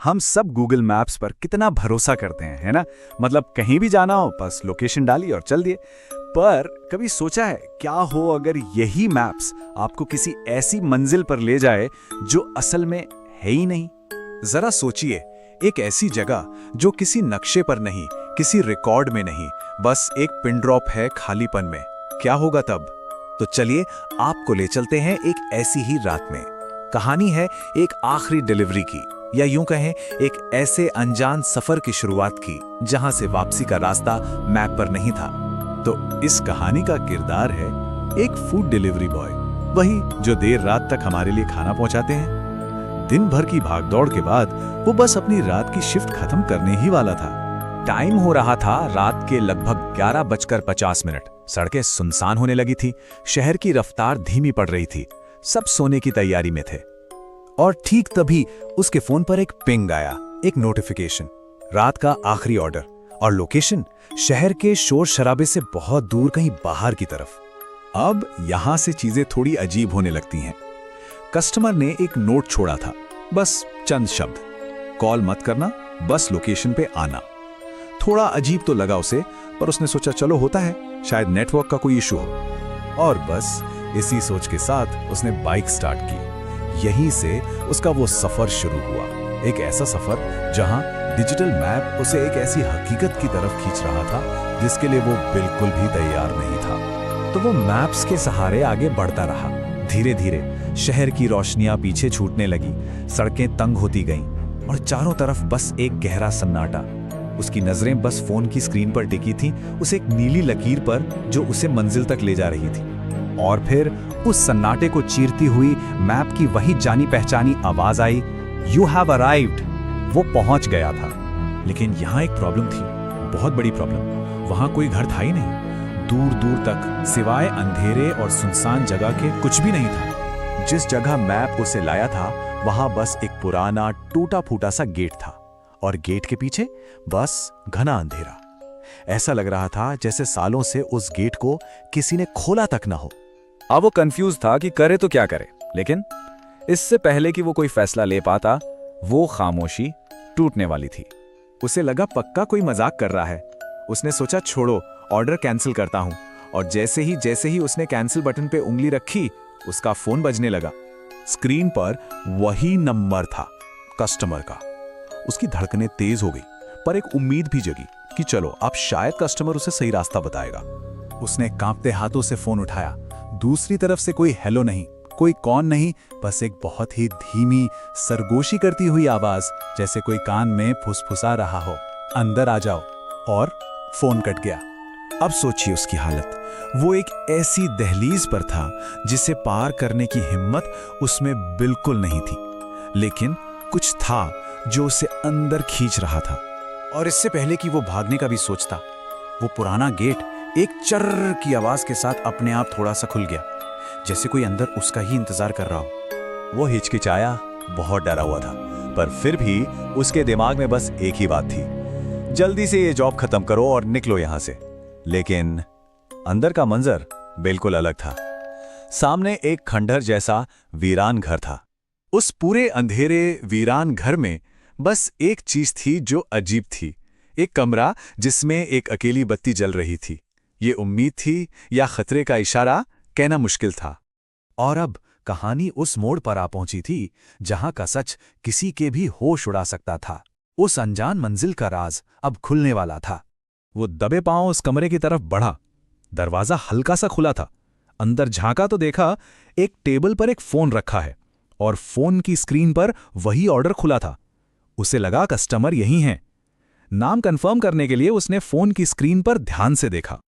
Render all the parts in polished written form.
हम सब Google maps पर कितना भरोसा करते हैं, है ना? मतलब कहीं भी जाना हो बस लोकेशन डाली और चल दिए। पर कभी सोचा है क्या हो अगर यही मैप्स आपको किसी ऐसी मंजिल पर ले जाए जो असल में है ही नहीं? जरा सोचिए, एक ऐसी जगह जो किसी नक्शे पर नहीं, किसी रिकॉर्ड में नहीं, बस एक पिन ड्रॉप है खालीपन में। क्या होगा तब? तो चलिए आपको ले चलते हैं एक ऐसी ही रात में। कहानी है एक आखिरी डिलीवरी की, या यूं कहें एक ऐसे अनजान सफर की शुरुआत की जहां से वापसी का रास्ता मैप पर नहीं था। तो इस कहानी का किरदार है एक फूड डिलीवरी बॉय, वही जो देर रात तक हमारे लिए खाना पहुंचाते हैं। दिन भर की भागदौड़ के बाद वो बस अपनी रात की शिफ्ट खत्म करने ही वाला था। टाइम हो रहा था रात के लगभग 11:50। सड़कें सुनसान होने लगी थी, शहर की रफ्तार धीमी पड़ रही थी, सब सोने की तैयारी में थे। और ठीक तभी उसके फोन पर एक पिंग आया, एक नोटिफिकेशन। रात का आखिरी ऑर्डर और लोकेशन शहर के शोर शराबे से बहुत दूर कहीं बाहर की तरफ। अब यहां से चीजें थोड़ी अजीब होने लगती हैं। कस्टमर ने एक नोट छोड़ा था, बस चंद शब्द, कॉल मत करना, बस लोकेशन पे आना। थोड़ा अजीब तो लगा उसे, पर उसने सोचा चलो होता है, शायद नेटवर्क का कोई इशू हो। और बस इसी सोच के साथ उसने बाइक स्टार्ट की। यहीं से उसका वो सफर शुरू हुआ, एक ऐसा सफर जहां डिजिटल मैप उसे एक ऐसी हकीकत की तरफ खींच रहा था जिसके लिए वो बिल्कुल भी तैयार नहीं था। तो वो मैप्स के सहारे आगे बढ़ता रहा। धीरे धीरे शहर की रोशनियां पीछे छूटने लगी, सड़कें तंग होती गईं और चारों तरफ बस एक गहरा सन्नाटा। उसकी नजरें बस फोन की स्क्रीन पर टिकी थीं, उस एक नीली लकीर पर जो उसे मंजिल तक ले जा रही थी। और फिर उस सन्नाटे को चीरती हुई मैप की वही जानी पहचानी आवाज आई, यू हैव अराइव्ड। वो पहुंच गया था, लेकिन यहाँ एक प्रॉब्लम थी, बहुत बड़ी प्रॉब्लम। वहां कोई घर था ही नहीं। दूर दूर तक सिवाय अंधेरे और सुनसान जगह के कुछ भी नहीं था। जिस जगह मैप उसे लाया था वहां बस एक पुराना टूटा फूटा सा गेट था, और गेट के पीछे बस घना अंधेरा। ऐसा लग रहा था जैसे सालों से उस गेट को किसी ने खोला तक ना हो। अब वो कंफ्यूज था कि करे तो क्या करे, लेकिन इससे पहले कि वो कोई फैसला ले पाता, वो खामोशी टूटने वाली थी। उसे लगा पक्का कोई मजाक कर रहा है। उसने सोचा छोड़ो, ऑर्डर कैंसिल करता हूं। और जैसे ही उसने कैंसिल बटन पे उंगली रखी, उसका फोन बजने लगा। स्क्रीन पर वही नंबर था, कस्टमर का। उसकी धड़कनें तेज हो गई, पर एक उम्मीद भी जगी कि चलो अब शायद कस्टमर उसे सही रास्ता बताएगा। उसने कांपते हाथों से फोन उठाया। दूसरी तरफ से कोई हेलो नहीं, कोई कौन नहीं, बस एक बहुत ही धीमी सरगोशी करती हुई आवाज, जैसे कोई कान में फुसफुसा रहा हो, अंदर आ जाओ। और फोन कट गया। अब सोचिए उसकी हालत। वो एक ऐसी दहलीज पर था जिसे पार करने की हिम्मत उसमें बिल्कुल नहीं थी, लेकिन कुछ था जो उसे अंदर खींच रहा था। और इससे पहले कि वो भागने का भी सोचता, वो पुराना गेट एक चर्र की आवाज के साथ अपने आप थोड़ा सा खुल गया, जैसे कोई अंदर उसका ही इंतजार कर रहा हो। वो हिचकिचाया, बहुत डरा हुआ था, पर फिर भी उसके दिमाग में बस एक ही बात थी, जल्दी से ये जॉब खत्म करो और निकलो यहां से। लेकिन अंदर का मंजर बिल्कुल अलग था। सामने एक खंडहर जैसा वीरान घर था। उस पूरे अंधेरे वीरान घर में बस एक चीज थी जो अजीब थी, एक कमरा जिसमें एक अकेली बत्ती जल रही थी। ये उम्मीद थी या खतरे का इशारा, कहना मुश्किल था। और अब कहानी उस मोड़ पर आ पहुंची थी जहां का सच किसी के भी होश उड़ा सकता था। उस अनजान मंजिल का राज अब खुलने वाला था। वो दबे पांव उस कमरे की तरफ बढ़ा। दरवाजा हल्का सा खुला था। अंदर झांका तो देखा एक टेबल पर एक फोन रखा है, और फोन की स्क्रीन पर वही ऑर्डर खुला था। उसे लगा कस्टमर यही हैं। नाम कंफर्म करने के लिए उसने फोन की स्क्रीन पर ध्यान से देखा,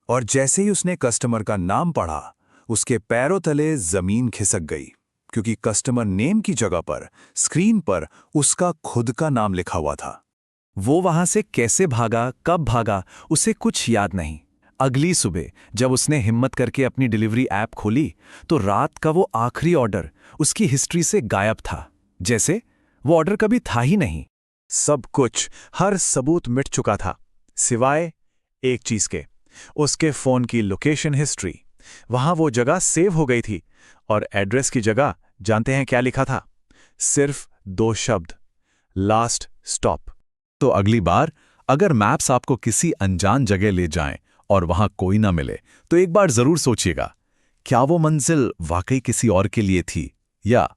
और जैसे ही उसने कस्टमर का नाम पढ़ा, उसके पैरों तले जमीन खिसक गई, क्योंकि कस्टमर नेम की जगह पर स्क्रीन पर उसका खुद का नाम लिखा हुआ था। वो वहां से कैसे भागा, कब भागा, उसे कुछ याद नहीं। अगली सुबह जब उसने हिम्मत करके अपनी डिलीवरी ऐप खोली, तो रात का वो आखिरी ऑर्डर उसकी हिस्ट्री से गायब था, जैसे वो ऑर्डर कभी था ही नहीं। सब कुछ, हर सबूत मिट चुका था, सिवाय एक चीज के, उसके फोन की लोकेशन हिस्ट्री। वहां वो जगह सेव हो गई थी, और एड्रेस की जगह जानते हैं क्या लिखा था? सिर्फ 2 शब्द, लास्ट स्टॉप। तो अगली बार अगर मैप्स आपको किसी अनजान जगह ले जाएं और वहां कोई ना मिले, तो एक बार जरूर सोचिएगा, क्या वो मंजिल वाकई किसी और के लिए थी या